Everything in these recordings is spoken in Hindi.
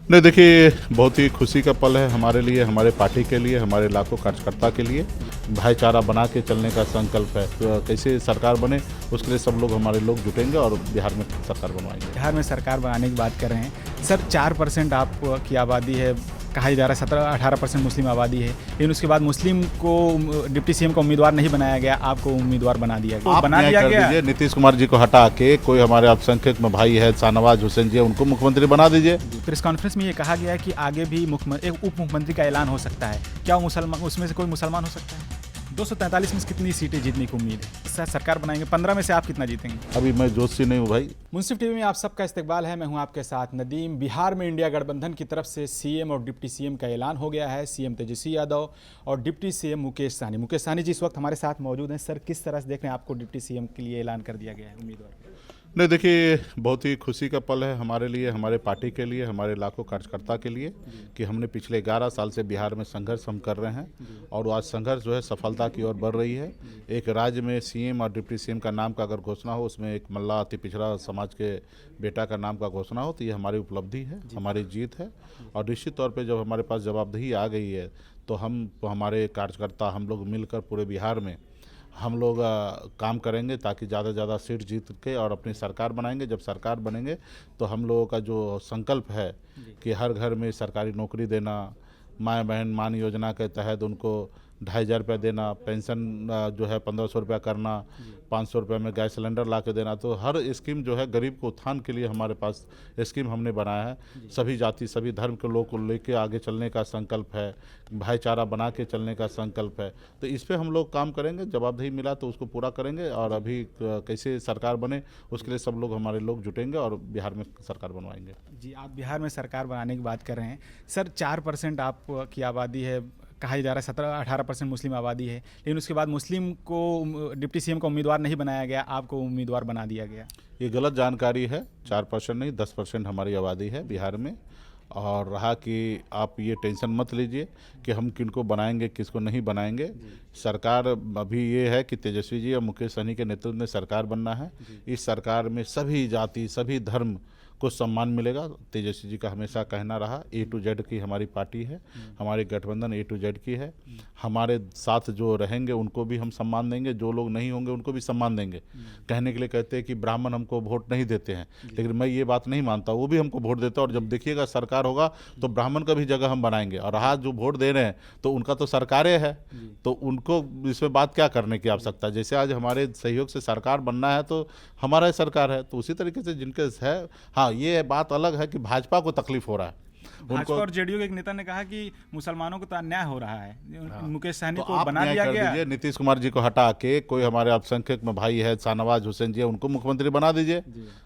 नहीं, देखिए, बहुत ही खुशी का पल है हमारे लिए, हमारे पार्टी के लिए, हमारे लाखों कार्यकर्ता के लिए। भाईचारा बना के चलने का संकल्प है। तो कैसे सरकार बने, उसके लिए सब लोग, हमारे लोग जुटेंगे और बिहार में सरकार बनवाएंगे। बिहार में सरकार बनाने की बात कर रहे हैं सर। 4% आपकी आबादी है, कहा जा रहा है 17-18% मुस्लिम आबादी है, लेकिन उसके बाद मुस्लिम को डिप्टी सीएम का उम्मीदवार नहीं बनाया गया, आपको उम्मीदवार बना दिया गया। आप न्याय कर दीजिए, नीतीश कुमार जी को हटा के कोई हमारे अल्पसंख्यक में भाई है शाहनवाज हुसैन जी, उनको मुख्यमंत्री बना दीजिए। प्रेस कॉन्फ्रेंस में ये कहा गया है कि आगे भी एक उप मुख्यमंत्री का ऐलान हो सकता है। क्या मुसलमान, उसमें से कोई मुसलमान हो सकता है? 243 में से कितनी सीटें जीतने की उम्मीद है? सर सरकार बनाएंगे, 15 में से आप कितना जीतेंगे? अभी मैं जोशी नहीं हूँ भाई। मुंसिफ टीवी में आप सबका इस्तकबाल है। मैं हूं आपके साथ नदीम। बिहार में इंडिया गठबंधन की तरफ से सीएम और डिप्टी सीएम का ऐलान हो गया है। सीएम तेजस्वी यादव और डिप्टी सीएम मुकेश सहनी। मुकेश सहनी जी इस वक्त हमारे साथ मौजूद हैं। सर, किस तरह से देख रहे हैं, आपको डिप्टी सीएम के लिए ऐलान कर दिया गया है उम्मीदवार? नहीं, देखिए, बहुत ही खुशी का पल है हमारे लिए, हमारे पार्टी के लिए, हमारे लाखों कार्यकर्ता के लिए कि हमने पिछले 11 साल से बिहार में संघर्ष हम कर रहे हैं और आज संघर्ष जो है सफलता की ओर बढ़ रही है। एक राज्य में सीएम और डिप्टी सीएम का नाम का अगर घोषणा हो, उसमें एक मल्ला अति पिछड़ा समाज के बेटा का नाम का घोषणा हो, तो ये हमारी उपलब्धि है, हमारी जीत है। और निश्चित तौर पर जब हमारे पास जवाबदेही आ गई है तो हमारे कार्यकर्ता, हम लोग मिलकर पूरे बिहार में हम लोग काम करेंगे ताकि ज़्यादा से ज़्यादा सीट जीत के और अपनी सरकार बनाएंगे। जब सरकार बनेंगे तो हम लोगों का जो संकल्प है कि हर घर में सरकारी नौकरी देना, माँ बहन मान योजना के तहत उनको 2,500 रुपया देना, पेंशन जो है 1,500 रुपया करना, 500 रुपये में गैस सिलेंडर ला के देना। तो हर स्कीम जो है गरीब को उत्थान के लिए हमारे पास स्कीम हमने बनाया है। सभी जाति सभी धर्म के लोग को लेके आगे चलने का संकल्प है, भाईचारा बना के चलने का संकल्प है। तो इस पर हम लोग काम करेंगे। जवाबदेही मिला तो उसको पूरा करेंगे और अभी कैसे सरकार बने, उसके लिए सब लोग, हमारे लोग जुटेंगे और बिहार में सरकार बनवाएंगे। जी, आप बिहार में सरकार बनाने की बात कर रहे हैं सर। 4% आपकी आबादी है, कहा जा रहा है 17-18% मुस्लिम आबादी है, लेकिन उसके बाद मुस्लिम को डिप्टी सीएम का उम्मीदवार नहीं बनाया गया, आपको उम्मीदवार बना दिया गया। ये गलत जानकारी है। 4% नहीं, 10% हमारी आबादी है बिहार में। और रहा कि आप ये टेंशन मत लीजिए कि हम किनको बनाएंगे किसको नहीं बनाएंगे। सरकार अभी ये है कि तेजस्वी जी और मुकेश सहनी के नेतृत्व में सरकार बनना है। इस सरकार में सभी जाति सभी धर्म को सम्मान मिलेगा। तेजस्वी जी का हमेशा कहना रहा, A to Z की हमारी पार्टी है, हमारी गठबंधन A to Z की है। हमारे साथ जो रहेंगे उनको भी हम सम्मान देंगे, जो लोग नहीं होंगे उनको भी सम्मान देंगे। कहने के लिए कहते हैं कि ब्राह्मण हमको वोट नहीं देते हैं, लेकिन मैं ये बात नहीं मानता, वो भी हमको वोट देता है। और जब देखिएगा सरकार होगा तो ब्राह्मण का भी जगह हम बनाएंगे। और आज जो वोट दे रहे हैं तो उनका तो सरकारें है, तो उनको इसमें बात क्या करने की आवश्यकता। जैसे आज हमारे सहयोग से सरकार बनना है तो हमारा ही सरकार है, तो उसी तरीके से जिनके है। हाँ, ये बात अलग है कि भाजपा को तकलीफ हो रहा है। भाजपा और जेडीयू के एक नेता ने कहा कि मुसलमानों को तो अन्याय हो रहा है। मुकेश सहनी तो को आप बना न्याय दिया कर गया। दीजिए, नीतीश कुमार जी को हटा के कोई हमारे अल्पसंख्यक में भाई है शाहनवाज हुसैन जी, उनको मुख्यमंत्री बना दीजिए।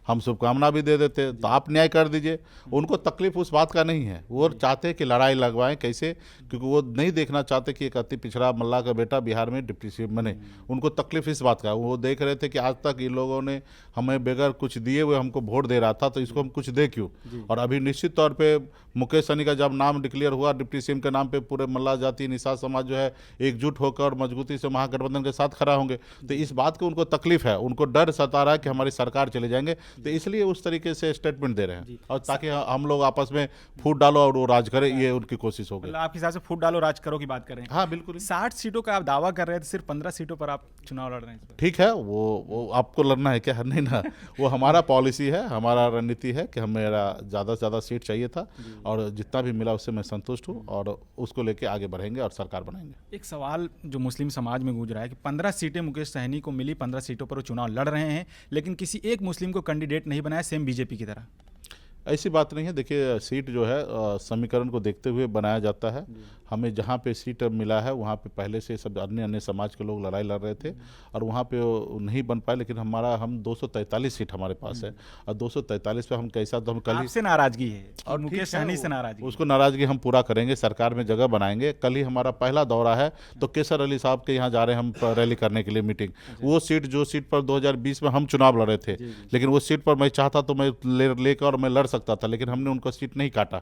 हम शुभकामना भी दे देते। तो आप न्याय कर दीजिए। उनको तकलीफ उस बात का नहीं है, वो चाहते हैं कि लड़ाई लगवाएं। कैसे? क्योंकि वो नहीं देखना चाहते कि एक अति पिछड़ा मल्ला का बेटा बिहार में डिप्टी सीएम बने। उनको तकलीफ इस बात का, वो देख रहे थे कि आज तक इन लोगों ने हमें बगैर कुछ दिए हुए हमको वोट दे रहा था, तो इसको हम कुछ दे क्यों। और अभी निश्चित तौर पर मुकेश सहनी का जब नाम डिक्लेयर हुआ डिप्टी सीएम के नाम पे, पूरे मल्ला जाति निषाद समाज जो है एकजुट होकर और मजबूती से महागठबंधन के साथ खड़ा होंगे। तो इस बात को उनको तकलीफ है, उनको डर सता रहा है कि हमारी सरकार चले जाएंगे, तो इसलिए उस तरीके से स्टेटमेंट दे रहे हैं। और ताकि हम लोग आपस में फूट डालो और वो राज करे, ये उनकी कोशिश होगी। आपके हिसाब से फूट डालो राज करो की बात कर रहे हैं। हाँ, बिल्कुल। 60 सीटों का आप दावा कर रहे थे, सिर्फ 15 सीटों पर आप चुनाव लड़ रहे हैं। ठीक है, वो आपको लड़ना है क्या? नहीं ना, वो हमारा पॉलिसी है, हमारा रणनीति है कि हमें ज़्यादा से ज़्यादा सीट चाहिए था और जितना भी मिला उससे मैं संतुष्ट हूँ और उसको लेके आगे बढ़ेंगे और सरकार बनाएंगे। एक सवाल जो मुस्लिम समाज में गूंज रहा है कि 15 सीटें मुकेश सहनी को मिली, 15 सीटों पर वो चुनाव लड़ रहे हैं, लेकिन किसी एक मुस्लिम को कैंडिडेट नहीं बनाया, सेम बीजेपी की तरह। ऐसी बात नहीं है। देखिए, सीट जो है समीकरण को देखते हुए बनाया जाता है। हमें जहाँ पे सीट मिला है वहाँ पे पहले से सब अन्य अन्य समाज के लोग लड़ाई लड़ रहे थे और वहाँ पे वो नहीं बन पाए, लेकिन हम 243 सीट हमारे पास है और 243 पे हम कैसा, तो हम कल ही आपसे नाराजगी है और ठीक मुकेश है, सहनी से नाराजगी। उसको नाराजगी हम पूरा करेंगे, सरकार में जगह बनाएंगे। कल ही हमारा पहला दौरा है, तो केसर अली साहब के यहाँ जा रहे हैं हम रैली करने के लिए, मीटिंग। वो सीट जो सीट पर 2020 में हम चुनाव लड़े थे, लेकिन वो सीट पर मैं चाहता तो मैं लेकर और मैं लड़ सकता था, लेकिन हमने उनको सीट नहीं काटा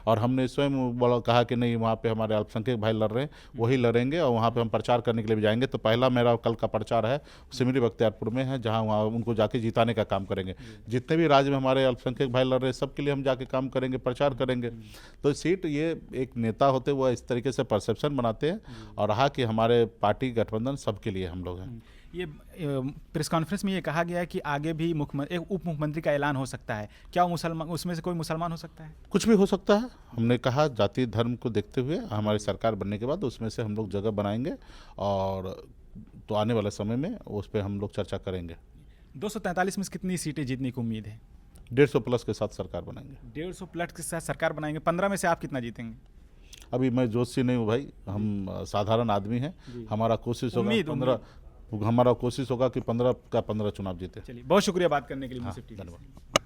और हमने स्वयं बोला कहा कि नहीं, वहाँ पे हमारे अल्पसंख्यक भाई लड़ रहे हैं, वही लड़ेंगे और वहाँ पे हम प्रचार करने के लिए भी जाएंगे। तो पहला मेरा कल का प्रचार है सिमरी बख्तियारपुर में है, जहाँ वहाँ उनको जाके जिताने का काम करेंगे। जितने भी राज्य में हमारे अल्पसंख्यक भाई लड़ रहे हैं सबके लिए हम जाके काम करेंगे, प्रचार करेंगे। तो सीट ये एक नेता होते वो इस तरीके से परसेप्शन बनाते हैं, और रहा कि हमारे पार्टी गठबंधन सबके लिए हम लोग हैं। ये प्रेस कॉन्फ्रेंस में ये कहा गया है कि आगे भी एक उप मुख्यमंत्री का ऐलान हो सकता है। क्या वो मुसलमान, उसमें से कोई मुसलमान हो सकता है? कुछ भी हो सकता है। हमने कहा जाति धर्म को देखते हुए हमारी सरकार बनने के बाद उसमें से हम लोग जगह बनाएंगे, और तो आने वाले समय में उस पर हम लोग चर्चा करेंगे। 243 में से कितनी सीटें जीतने की उम्मीद है? 150 प्लस के साथ सरकार बनाएंगे। 150 प्लस के साथ सरकार बनाएंगे। 15 में से आप कितना जीतेंगे? अभी मैं जोशी नहीं हूँ भाई, हम साधारण आदमी हैं। हमारा कोशिश होगा उम्मीद 15 हमारा कोशिश होगा कि 15 का 15 चुनाव जीते। चलिए, बहुत शुक्रिया बात करने के लिए। हाँ, मुंसिफ टीवी से। धन्यवाद।